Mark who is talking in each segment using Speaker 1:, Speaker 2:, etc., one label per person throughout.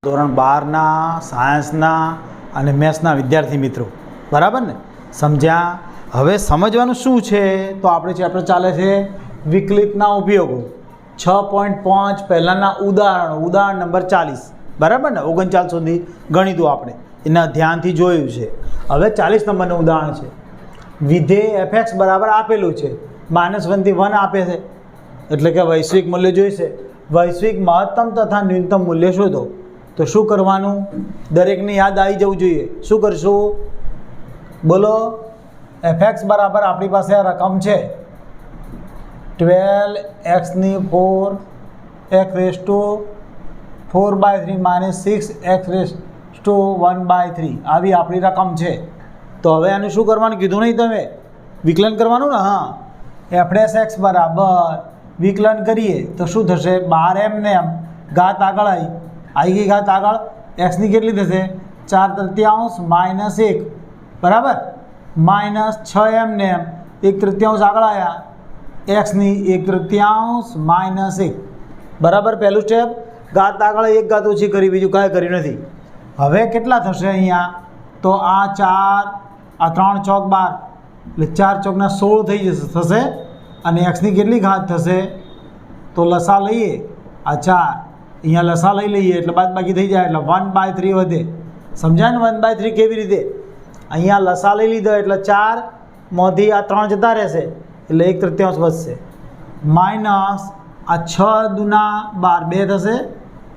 Speaker 1: ધોરણ 12ના સાયન્સના અને મેથ્સના વિદ્યાર્થી મિત્રો, બરાબર ને? સમજ્યા? હવે સમજવાનું શું છે તો આપણે ચેપ્ટર ચાલે છે વિકલિતના ઉપયોગો 6.5 પહેલાંના ઉદાહરણ નંબર 40, બરાબર ને? 39 સુધી ગણી દો, આપણે એના ધ્યાનથી જોયું છે. હવે 40 નંબરનું ઉદાહરણ છે. વિધેય fx બરાબર આપેલું છે, -1 થી 1 આપે છે, એટલે કે વૈશ્વિક મૂલ્ય જોઈશે. વૈશ્વિક મહત્તમ તથા ન્યૂનતમ મૂલ્ય શોધો. તો શું કરવાનું? દરેકને યાદ આવી જવું જોઈએ. શું કરશું? બોલો. fx બરાબર આપણી પાસે આ રકમ છે 12x⁴ x⁴/3 -6x⁴1/3 આવી આપણી રકમ છે. તો હવે આનું શું કરવાનું કીધું નહીં તમે? વિકલન કરવાનું ને. હા, f' બરાબર વિકલન કરીએ તો શું થશે? 12m ને m ઘાત આગળ આવી ગઈ, ઘાત આગળ એક્સની કેટલી થશે? 4/3 -1, બરાબર, -6m ને m 1/3 આગળ આવ્યા, એક્સની 1/3 -1, બરાબર. પહેલું સ્ટેપ, ઘાત આગળ 1 ઘાત ઓછી કરી, બીજું કાંઈ કર્યું નથી. હવે કેટલા થશે અહીંયા? તો આ 4, આ 3 ચોક 12, એટલે 4 ચોકના 16 થઈ થશે. અને એક્સની કેટલી ઘાત થશે? તો લસા લઈએ, આ 4 અહીંયા લસા લઈ લઈએ એટલે બાદબાકી થઈ જાય, એટલે 1/3 વધે. સમજાય ને? 1/3 કેવી રીતે? અહીંયા લસા લઈ લીધો એટલે 4 માંથી આ 3 જતા રહેશે, એટલે 1/3 વધશે, માઇનસ આ 6 દુના 12 2 થશે,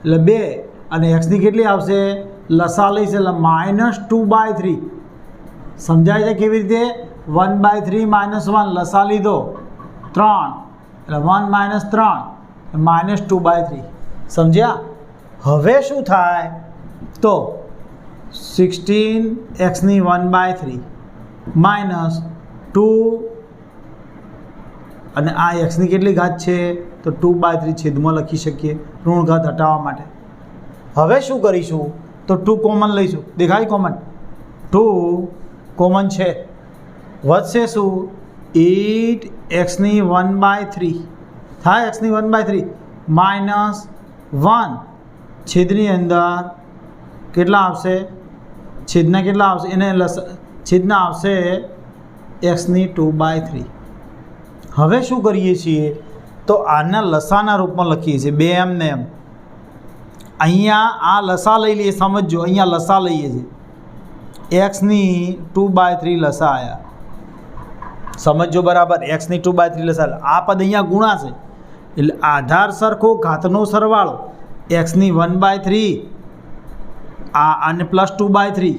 Speaker 1: એટલે 2, અને એક્સની કેટલી આવશે? લસા લઈશે એટલે -2/3. સમજાય છે કેવી રીતે? 1/3 -1 લસા લીધો 3, એટલે 1 - 3 -2/3. સમજ્યા? હવે શું થાય? તો 16x⁴ -2, અને આ એક્સની કેટલી ઘાત છે? તો 2/3 છેદમાં લખી શકીએ ઋણ ઘાત હટાવવા માટે. હવે શું કરીશું? તો 2 કોમન લઈશું. દેખાય? કોમન 2 કોમન છે. વધશે શું? 8x⁴ થાય. x⁴ -1 છેદની અંદર કેટલા આવશે? છેદના કેટલા આવશે? એને છેદના આવશે x⁴. હવે શું કરીએ છીએ? તો આના લસાના રૂપમાં લખીએ છીએ 2m ને m. અહીંયા આ લસા લઈ લઈએ. સમજો, અહીંયા લસા લઈએ છીએ. x⁴ લસા આવ્યા. સમજો બરાબર? x⁴ લસા. આ પદ અહીંયા ગુણાશે, એટલે આધાર સરખો ઘાતનો સરવાળો x⁴ આ અને +2/3,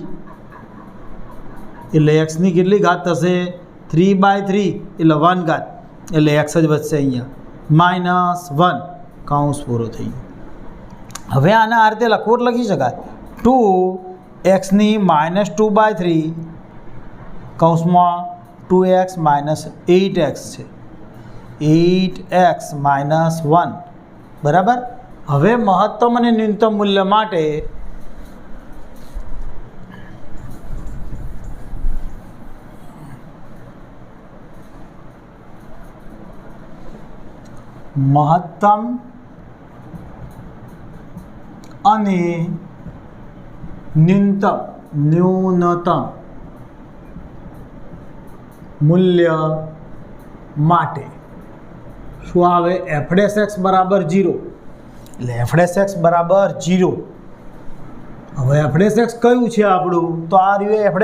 Speaker 1: એટલે એક્સની કેટલી ઘાત થશે? 3/3, એટલે 1 ઘાત, એટલે એક્સ જ વધશે અહીંયા, -1 કૌંસ પૂરો થઈ ગયો. હવે આના આ રીતે લખવો લખી શકાય 2x⁻² કૌંસમાં 2x - 8x છે, 8x - 1, બરાબર. હવે મહત્તમ અને ન્યૂનતમ મૂલ્ય માટે મહત્તમ અને ન્યૂનતમ મૂલ્ય માટે શું આવે? f' બરાબર 0, એટલે f' બરાબર 0. હવે f' કયું છે આપણું? તો આ રહ્યું f',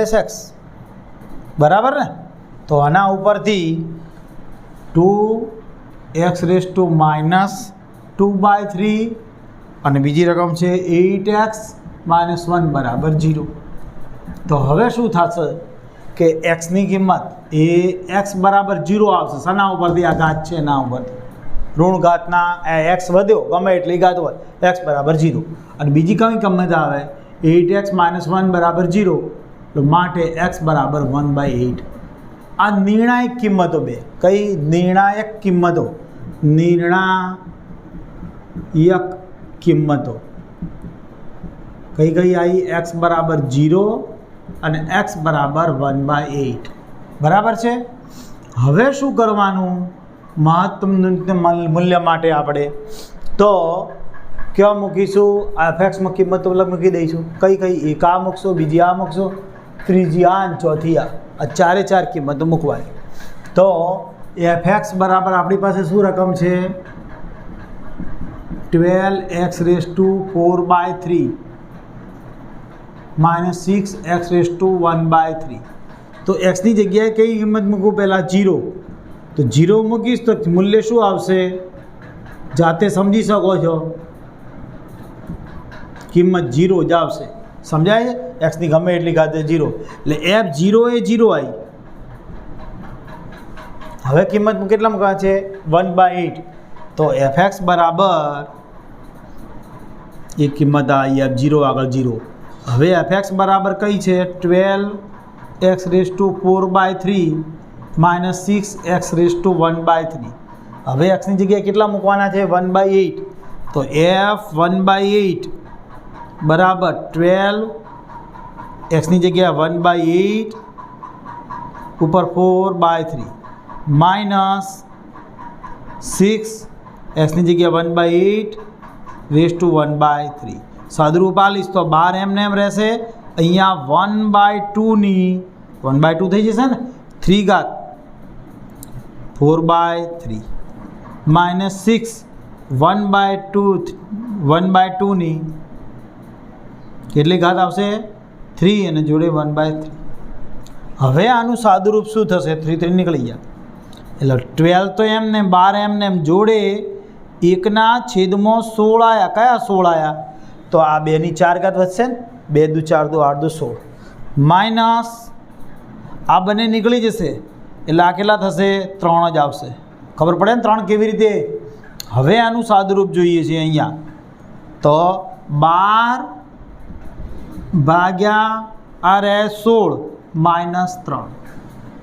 Speaker 1: બરાબર ને? તો આના ઉપરથી 2x⁻² અને બીજી રકમ છે 8x - 1 બરાબર 0. તો હવે શું થશે કે એક્સની કિંમત એ x બરાબર 0 આવશે. શાના ઉપરથી? આ ઘાત છે એના ઉપરથી. ઋણ ઘાતના એક્સ વધ્યો, ગમે એટલી ઘાત હોય, x બરાબર 0. અને બીજી કઈ કિંમત આવે? 8x - 1 બરાબર 0, તો માટે x બરાબર 1/8. આ નિર્ણાયક કિંમતો બે. કઈ નિર્ણાયક કિંમતો? નિર્ણાયક કિંમતો કઈ કઈ આવી? x બરાબર 0 અને x બરાબર 1/8, બરાબર છે. હવે શું કરવાનું? મહત્તમ ન્યૂનતમ મૂલ્ય માટે આપણે તો ક્યાં મૂકીશું? એફ એક્સમાં કિંમત અલગ મૂકી દઈશું. કઈ કઈ? એક આ મૂકશો, બીજી આ મૂકશો, ત્રીજી આ અને ચોથી આ ચારે ચાર કિંમતો મૂકવાની. તો એફ એક્સ બરાબર આપણી પાસે શું રકમ છે? 12x⁴ માઇનસ 6x⁴ તો એક્સની જગ્યાએ કઈ કિંમત મૂકવું? પહેલાં 0. તો 0 મૂકીશ તો મૂલ્ય શું આવશે? જાતે સમજી શકો છો, કિંમત 0 જ આવશે. સમજાય છે? એક્સની ગમે એટલી ઘાતે 0 એટલે F0 એ 0 આવી. હવે કિંમત કેટલા મૂકવા છે? 1/8. તો એફ એક્સ બરાબર એક કિંમત આવી F0 આગળ 0. હવે એફ એક્સ બરાબર કઈ છે? 12x⁴ માઇનસ 6x⁴ હવે એક્સની જગ્યાએ કેટલા મૂકવાના છે? 1/8. તો F 1/8 બરાબર 12 એક્સની જગ્યાએ 1/8 ઉપર 4/3 માઇનસ 6 એક્સની જગ્યાએ 1/8 સાદુરૂપ આલીશ તો 12 એમને એમ રહેશે. અહીંયા 1/2ની 1/2 થઈ જશે ને, 3 ઘાત 4/3 માઇનસ 6 1/2ની કેટલી ઘાત આવશે? 3 અને જોડે 1/3. હવે આનું સાદુરૂપ શું થશે? 3 નીકળી ગયા એટલે 12 તો એમને 12 એમને એમ જોડે 1/16 આવ્યા. કયા 16 આવ્યા? તો આ 2ની 4 ઘાત વધશે ને, 2 દુ 4 દુ 8 દુ 16 માઇનસ આ બંને નીકળી જશે એટલે આ કેટલા થશે? 3 જ આવશે. ખબર પડે ને 3 કેવી રીતે? હવે આનું સાદુરૂપ જોઈએ છે અહીંયા. તો 12 ભાગ્યા આ રહે 16 માઇનસ 3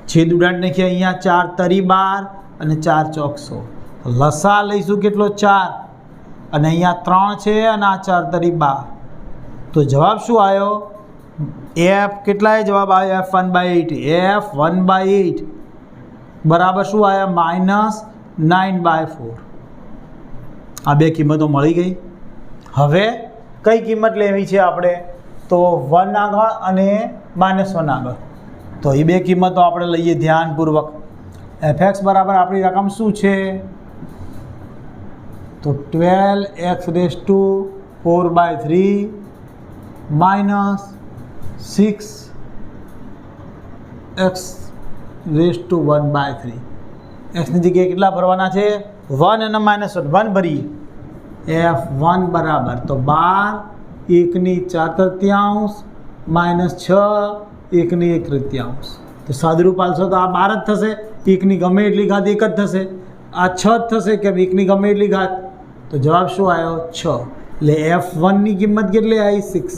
Speaker 1: છેદ ઉડાડ નાખીએ. અહીંયા 4 તરી 12 અને 4 ચોક 16. લસા લઈશું કેટલો? 4 અને અહીંયા 3 છે અને આ 4 તરી 12. તો જવાબ શું આવ્યો? એફ કેટલાય જવાબ આવ્યો? F 1/8. F 1/8 બરાબર શું આવ્યા? માઇનસ 9/4. આ બે કિંમતો મળી ગઈ. હવે કઈ કિંમત લેવી છે આપણે? તો 1 આગળ અને -1 આગળ. તો એ બે કિંમતો આપણે લઈએ ધ્યાનપૂર્વક. એફ એક્સ બરાબર આપણી રકમ શું છે? તો 12x⁴ માઇનસ 6x⁴ એક્સની જગ્યાએ કેટલા ભરવાના છે? 1 અને -1 1 ભરીએ. F1 બરાબર તો 12 1ની 4/3 માઇનસ 6 1ની 1/3. તો સાદુરૂપ આલશો તો આ 12 જ થશે. 1ની ગમે એટલી ઘાત 1 જ થશે. આ 6 જ થશે કે 1ની ગમે એટલી ઘાત. તો જવાબ શું આવ્યો? 6. એટલે F1ની કિંમત કેટલી આવી? 6.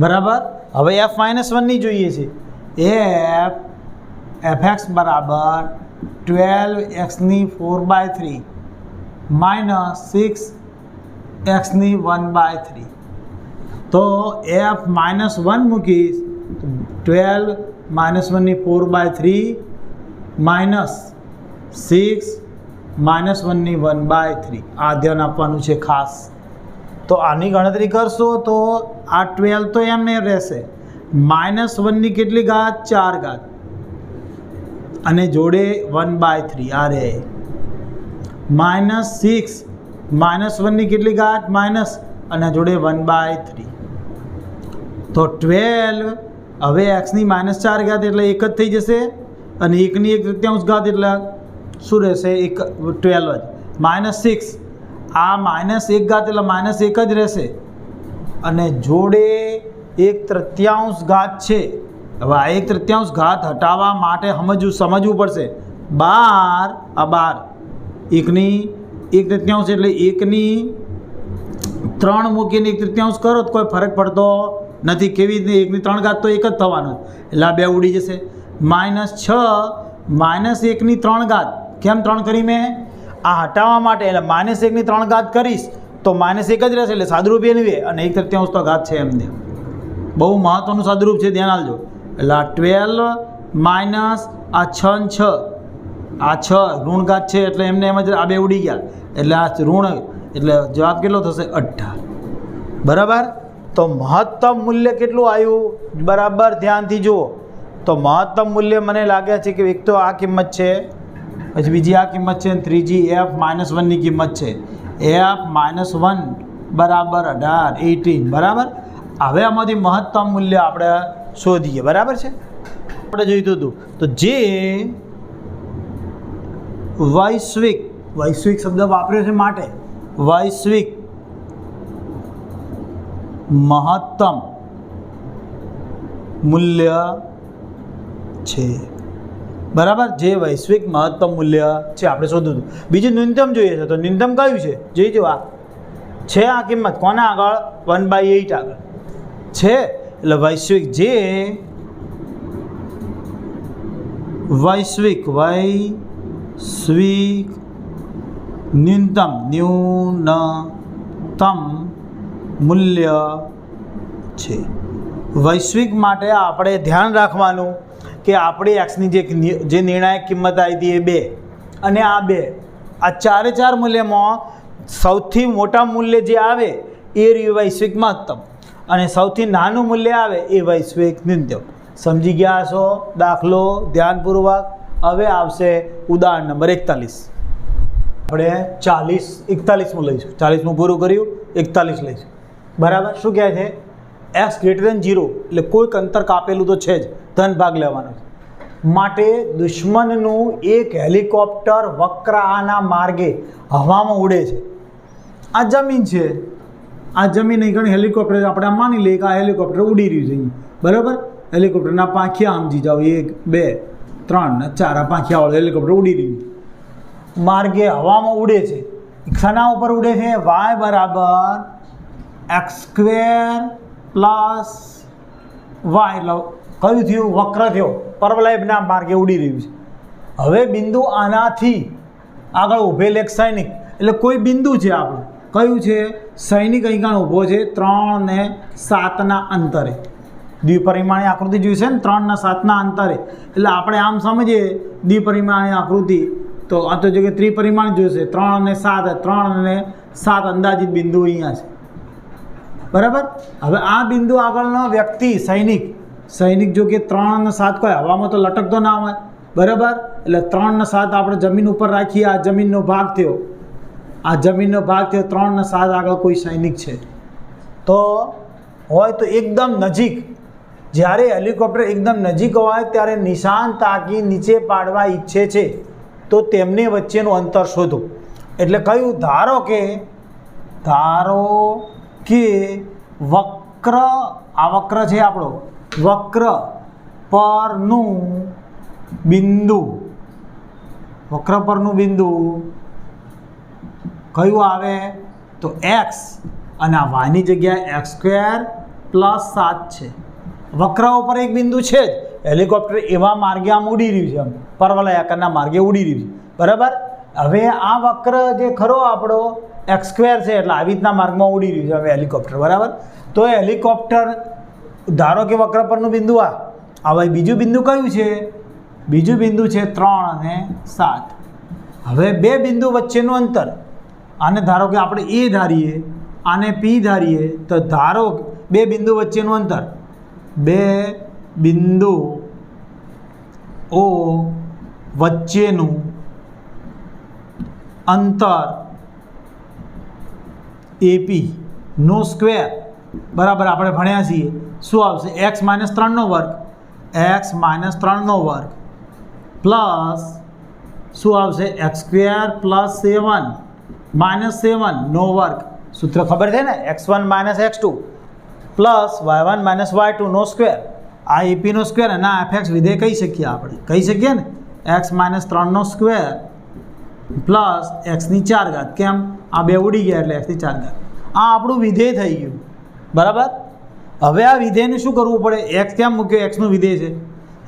Speaker 1: બરાબર. હવે F-1ની જોઈએ છે. એફ એક્સ બરાબર 12x⁴ માઇનસ 6x⁴. તો F -1 મૂકીશ તો 12 -1ની 4/3 માઇનસ 6 -1ની 1/3. આ ધ્યાન આપવાનું છે ખાસ. તો આની ગણતરી કરશો તો આ 12 તો એમને રહેશે. -1ની કેટલી ઘાત? 4 ઘાત અને જોડે 1/3 આ રહે. -6 -1ની કેટલી ઘાત? માઇનસ અને જોડે 1/3. તો 12 હવે એક્સની -4 ઘાત એટલે 1 જ થઈ જશે અને 1ની 1/3 ઘાત એટલે શું રહેશે? 12 જ. -6 આ -1 ઘાત એટલે -1 જ રહેશે અને જોડે 1/3 ઘાત છે. હવે આ 1/3 ઘાત હટાવવા માટે સમજવું પડશે. 12 આ 12 1ની 1/3 એટલે 1ની 3 મૂકીને 1/3 કરો તો કોઈ ફરક પડતો નથી. કેવી રીતે? 1ની 3 ઘાત તો 1 જ થવાનું એટલે આ 2 ઉડી જશે. -6 -1ની 3 ઘાત. કેમ 3 કરી મેં? આ હટાવવા માટે એટલે -1ની 3 ઘાત કરીશ તો -1 જ રહેશે એટલે સાદુરૂપ એની અને 1/3 તો ઘાત છે એમને. બહુ મહત્ત્વનું સાદુરૂપ છે, ધ્યાન આપજો. એટલે આ 12 માઇનસ આ 6 ને 6 આ 6 ઋણ ઘાત છે એટલે એમને એમ જ આ 2 ઉડી ગયા એટલે આ ઋણ એટલે જવાબ કેટલો થશે 18 બરાબર। તો મહત્તમ મૂલ્ય કેટલું આવ્યું બરાબર ધ્યાનથી જુઓ। તો મહત્તમ મૂલ્ય મને લાગે છે કે એક તો આ કિંમત છે, પછી બીજી આ કિંમત છે, ત્રીજી f-1ની કિંમત છે। f-1 બરાબર 18 બરાબર। હવે આમાંથી મહત્તમ મૂલ્ય આપણે શોધીએ બરાબર છે। આપણે જોઈતું હતું તો જે વૈશ્વિક શબ્દ વાપર્યો છે માટે વૈશ્વિક મહત્તમ મૂલ્ય છે બરાબર। જે વૈશ્વિક મહત્તમ મૂલ્ય છે આપણે શોધવું હતું। બીજું ન્યૂનતમ જોઈએ છે તો ન્યૂનતમ કયું છે જોઈજો, આ છે આ કિંમત કોના આગળ 1/8 આગળ છે। એટલે વૈશ્વિક જે વૈશ્વિક ન્યૂનતમ મૂલ્ય છે। વૈશ્વિક માટે આપણે ધ્યાન રાખવાનું કે આપણી એક્સની જે નિર્ણાયક કિંમત આવી હતી એ 2 અને આ 2, આ ચાર મૂલ્યમાં સૌથી મોટા મૂલ્ય જે આવે એ રહ્યું વૈશ્વિક મહત્તમ અને સૌથી નાનું મૂલ્ય આવે એ વૈશ્વિક ન્યૂનતમ। સમજી ગયા છો દાખલો ધ્યાનપૂર્વક। હવે આવશે ઉદાહરણ નંબર 41। આપણે 41 લઈશું, 40 પૂરું કર્યું, 41 લઈશું બરાબર। શું કહે છે x > 0 એટલે કોઈક અંતર કાપેલું તો છે જ, ધન ભાગ લેવાનો છે માટે દુશ્મનનું એક હેલિકોપ્ટર વક્રાના માર્ગે હવામાં ઉડે છે। આ જમીન છે, આ જમીન અહીં હેલિકોપ્ટર આપણે માની લઈએ કે આ હેલિકોપ્ટર ઉડી રહ્યું છે બરાબર। હેલિકોપ્ટરના પાંખિયા સમજી જાઓ, 1 2 3 ને 4 આ પાંખિયાવાળું હેલિકોપ્ટર ઉડી રહ્યું માર્ગે હવામાં ઉડે છે। શાના ઉપર ઉડે છે? y બરાબર x² + y એટલે કયું થયું? વક્ર થયો, પરવલયના માર્ગે ઉડી રહ્યું છે। હવે બિંદુ આનાથી આગળ ઊભેલ એક સૈનિક એટલે કોઈ બિંદુ છે આપણે, કયું છે? સૈનિક અહીં ઊભો છે 3 અને 7ના અંતરે। દ્વિપરિમાણીય આકૃતિ જોઈ છે ને 3 અને 7ના અંતરે, એટલે આપણે આમ સમજીએ દ્વિપરિમાણીય આકૃતિ તો આ તો જગ્યાએ ત્રિપરિમાણ જોઈશે 3 અને 7 અંદાજિત બિંદુ અહીંયા છે બરાબર। હવે આ બિંદુ આગળનો વ્યક્તિ સૈનિક જો કે 3 અને 7 કોઈ હવામાં તો લટકતો ના હોય બરાબર। એટલે 3 અને 7 આપણે જમીન ઉપર રાખીએ, આ જમીનનો ભાગ થયો, 3 અને 7 આગળ કોઈ સૈનિક છે તો હોય તો એકદમ નજીક, જ્યારે હેલિકોપ્ટર એકદમ નજીક હોય ત્યારે નિશાન તાકી નીચે પાડવા ઈચ્છે છે તો તેમની વચ્ચેનું અંતર શોધો। એટલે કયું? ધારો કે વક્ર, આ વક્ર છે આપણો, વક્ર પરનું બિંદુ કયું આવે? તો x અને આ yની જગ્યાએ x² + 7 છે। વક્ર ઉપર એક બિંદુ છે જ, હેલિકોપ્ટર એવા માર્ગે આમ ઉડી રહ્યું છે, પરવલય આકારના માર્ગે ઉડી રહ્યું છે બરાબર। હવે આ વક્ર જે ખરો આપણો x² છે એટલે આવી રીતના માર્ગમાં ઉડી રહ્યું છે હવે હેલિકોપ્ટર બરાબર। તો હેલિકોપ્ટર ધારો કે વક્ર પરનું બિંદુ આ હવે બીજું બિંદુ કયું છે? બીજું બિંદુ છે 3 અને 7। હવે બે બિંદુ વચ્ચેનું અંતર, આને ધારો કે આપણે A ધારીએ, આને P ધારીએ, તો ધારો બે બિંદુ વચ્ચેનું અંતર, બે બિંદુઓ વચ્ચેનું અંતર AP નો સ્ક્વેર બરાબર આપણે ભણ્યા છીએ શું આવશે? x - 3નો વર્ગ પ્લસ શું આવશે? x² + 7 નો વર્ગ। સૂત્ર ખબર છે ને? x1 - x2 plus y1 - y2 નો સ્ક્વેર। આ AP નો સ્ક્વેર અને આ fx વિધેય કહી શકીએ આપણે, કહી શકીએ ને? x - 3નો સ્ક્વેર પ્લસ x ની 4 ઘાત। કેમ? આ બે ઉડી ગયા એટલે x ની 4 ઘાત। આ આપણું વિધેય થઈ ગયું બરાબર। હવે આ વિધેયનું શું કરવું પડે? x કેમ મૂક્યો? x નું વિધેય છે,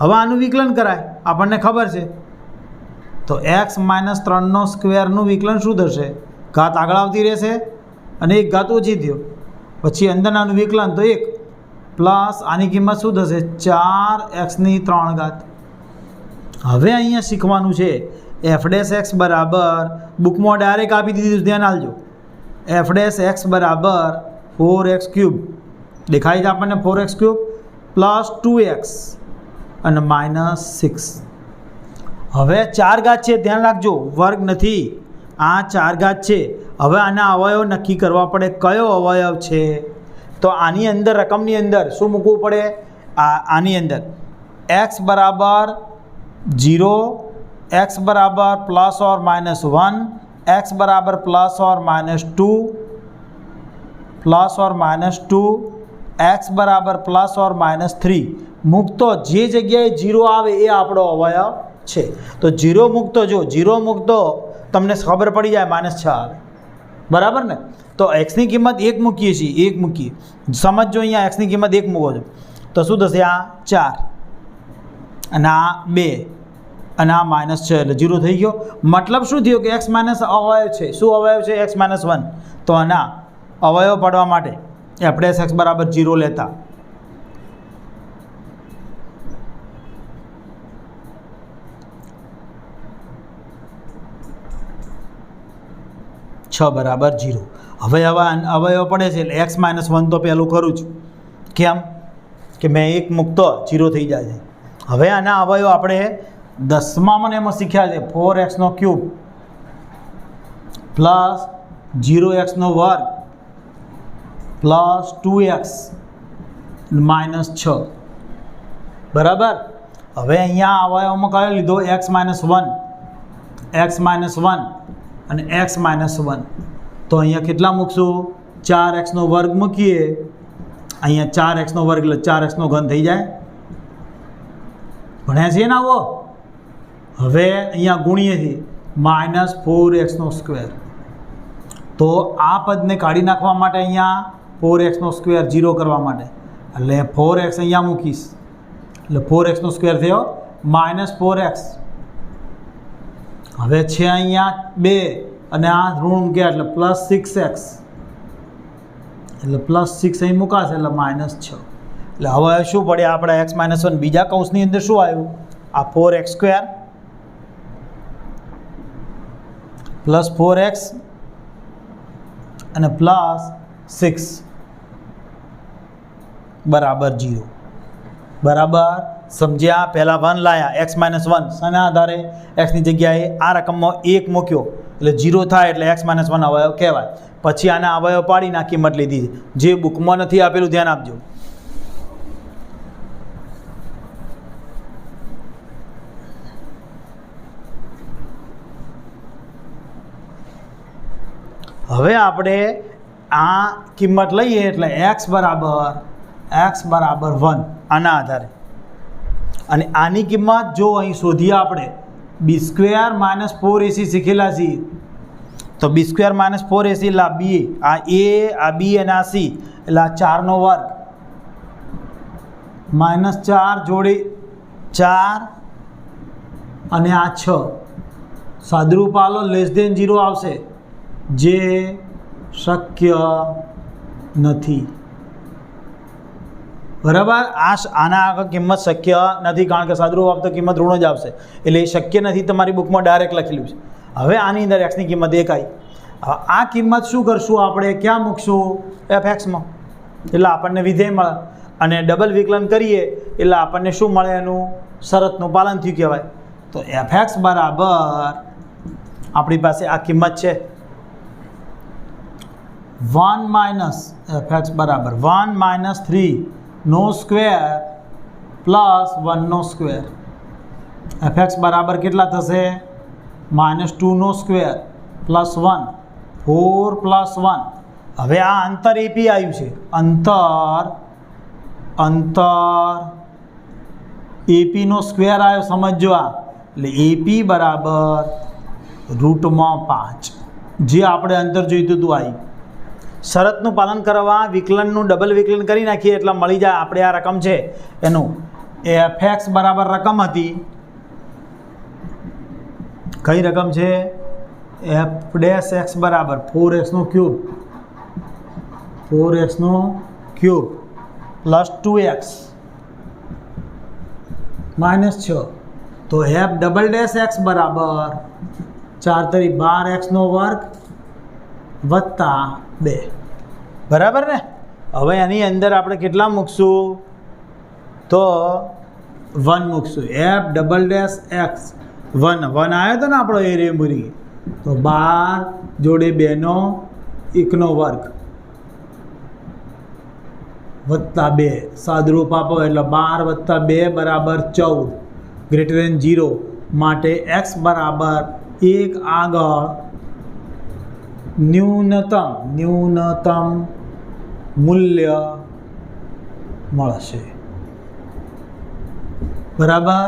Speaker 1: હવે આનું વિકલન કરાય, આપણને ખબર છે। તો x - 3નો સ્ક્વેરનું વિકલન શું થશે? ઘાત આગળ આવતી રહેશે અને એક ઘાત ઓછી થયો, પછી અંદરનાનું વિકલન તો 1 પ્લસ આની કિંમત શું થશે? 4x ની 3 ઘાત। હવે અહીંયા શીખવાનું છે f' બરાબર, બુકમાં ડાયરેક્ટ આપી દીધું, ધ્યાન આપજો, एफ डैश एक्स बराबर 4x³ देखाई है आपने 4x³ प्लस 2x અને -6 હવે 4 ઘાત છે ધ્યાન રાખજો વર્ગ નથી આ 4 ઘાત છે હવે આના અવયવ નક્કી કરવા પડે કયો અવયવ છે તો આની અંદર રકમની અંદર શું મૂકવું પડે આની અંદર x બરાબર 0 x बराबर प्लस और -1 x बराबर प्लस और -2 प्लस और -2 x बराबर प्लस और -3 मुक्तो जे जग्याए 0 आवे ए आपणो अवयव छे तो 0 मुक्तो जो 0 मुक्तो तमने खबर पड़ी जाए -6 आवे बराबर ने तो x की किंमत 1 मूकीए छीए 1 मूकीए समझो अहींया x की किंमत 1 मूको छो तो शुं थशे आ 4 अने आ 2 અને આ -6 એટલે 0 થઈ ગયો मतलब શું થયો કે x માઇનસ અવયવ છે શું અવયવ છે x - 1 તો આના અવયવ પાડવા માટે આપણે x બરાબર 0 લેતા 6 બરાબર 0 હવે અવયવ પડે છે એટલે x - 1 તો પહેલું કરું છું કેમ કે મેં 1 મૂકતો 0 થઈ જાય છે હવે આના અવયવ આપણે 10માં મને એમાં શીખ્યા છે 4x³ plus 0x² plus 2x -6 બરાબર હવે અહીંયા અવયવમાં કયો લીધો x - 1 અને x - 1 તો અહીંયા કેટલા મૂકશું 4x² મૂકીએ અહીંયા 4x² એટલે 4x³ થઈ જાય ભણ્યા છે ને આવો હવે અહીંયા ગુણીએ છીએ -4x² તો આ પદને કાઢી નાખવા માટે અહીંયા 4x² 0 કરવા માટે એટલે 4x અહીંયા મૂકીશ એટલે 4x² થયો -4x હવે છે અહીંયા 2 અને આ ઋણ મૂક્યા એટલે +6x એટલે +6 અહીં મૂકાશે એટલે -6 એટલે હવે શું પડે આપણે x - 1 બીજા કૌંસની અંદર શું આવ્યું આ 4x² प्लस 4x અને પ્લસ 6 બરાબર 0 બરાબર સમજ્યા પહેલા 1 લાયા x - 1 શાના આધારે x ની જગ્યાએ આ રકમમાં 1 મૂક્યો એટલે 0 થાય એટલે x - 1 અવયવ કહેવાય પછી આના અવયવ પાડીને આ કિંમત લીધી જે બુકમાં નથી આપેલું ધ્યાન આપજો હવે આપણે આ કિંમત લઈએ એટલે x બરાબર 1 આના આધારે અને આની કિંમત જો અહીં શોધીએ આપણે b² - 4ac શીખેલા છીએ તો b² - 4ac એટલે આ b આ a આ b અને આ c એટલે આ 4 નો વર્ગ -4 જોડી 4 અને આ 6 સાદરૂપ આલો <0 આવશે જે શક્ય નથી બરાબર આના આગળ કિંમત શક્ય નથી કારણ કે સાદરૂપ આપતો કિંમત ઋણ જ આવશે એટલે એ શક્ય નથી તમારી બુકમાં ડાયરેક્ટ લખેલું છે હવે આની અંદર x ની કિંમત 1 આવી આ કિંમત શું કરશું આપણે ક્યાં મૂકશું fx માં એટલે આપણને વિધેય મળે અને ડબલ વિકલન કરીએ એટલે આપણને શું મળે એનું શરતનું પાલન થયું કહેવાય તો fx બરાબર આપણી પાસે આ કિંમત છે 1 - fx બરાબર 1 - 3 નો સ્ક્વેર પ્લસ 1 નો સ્ક્વેર fx બરાબર કેટલા થશે -2 નો સ્ક્વેર પ્લસ 1 4 પ્લસ 1 હવે આ અંતર AP આવ્યું છે અંતર AP નો સ્ક્વેર આવ્યો સમજો આ એટલે AP બરાબર √5 જે આપણે અંતર જોઈતું હતું આવી શરતનું પાલન કરવા વિકલનનું ડબલ વિકલન કરી નાખીએ એટલે મળી જાય આપણે આ રકમ છે એનું fx બરાબર રકમ હતી કઈ રકમ છે f' બરાબર 4x³ પ્લસ 2x -6 તો f'(x) બરાબર 4 × 12x² વત્તા 2 બરાબર ને. હવે એની અંદર આપણે કેટલા મૂકશું તો 1 મૂકશું. f ડબલ ડેશ એક્સ 1 આવ્યો હતો ને આપણો એ ભૂરી તો 12 જોડે 2નો 1નો વર્ગ વત્તા 2 સાદરૂપ આપો એટલે 12 + 2 બરાબર 14 ગ્રેટર દેન 0 માટે x બરાબર 1 આગળ ન્યૂનતમ મૂલ્ય મળશે. બરાબર.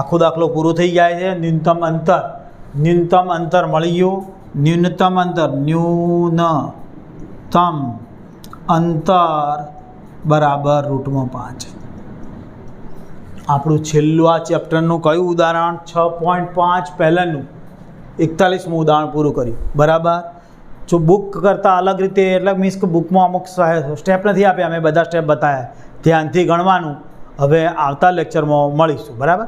Speaker 1: આખો દાખલો પૂરો થઈ જાય છે. ન્યૂનતમ અંતર મળી ગયું. ન્યૂનતમ અંતર બરાબર √5. આપણું છેલ્લું આ ચેપ્ટરનું કયું ઉદાહરણ 6.5 પહેલાંનું 41મું ઉદાહરણ પૂરું કર્યું. બરાબર. જો બુક કરતાં અલગ રીતે એટલે મીન્સ કે બુકમાં અમુક સ્ટેપ નથી આપ્યા, અમે બધા સ્ટેપ બતાવ્યા, ધ્યાનથી ગણવાનું. હવે આવતા લેક્ચરમાં મળીશું. બરાબર.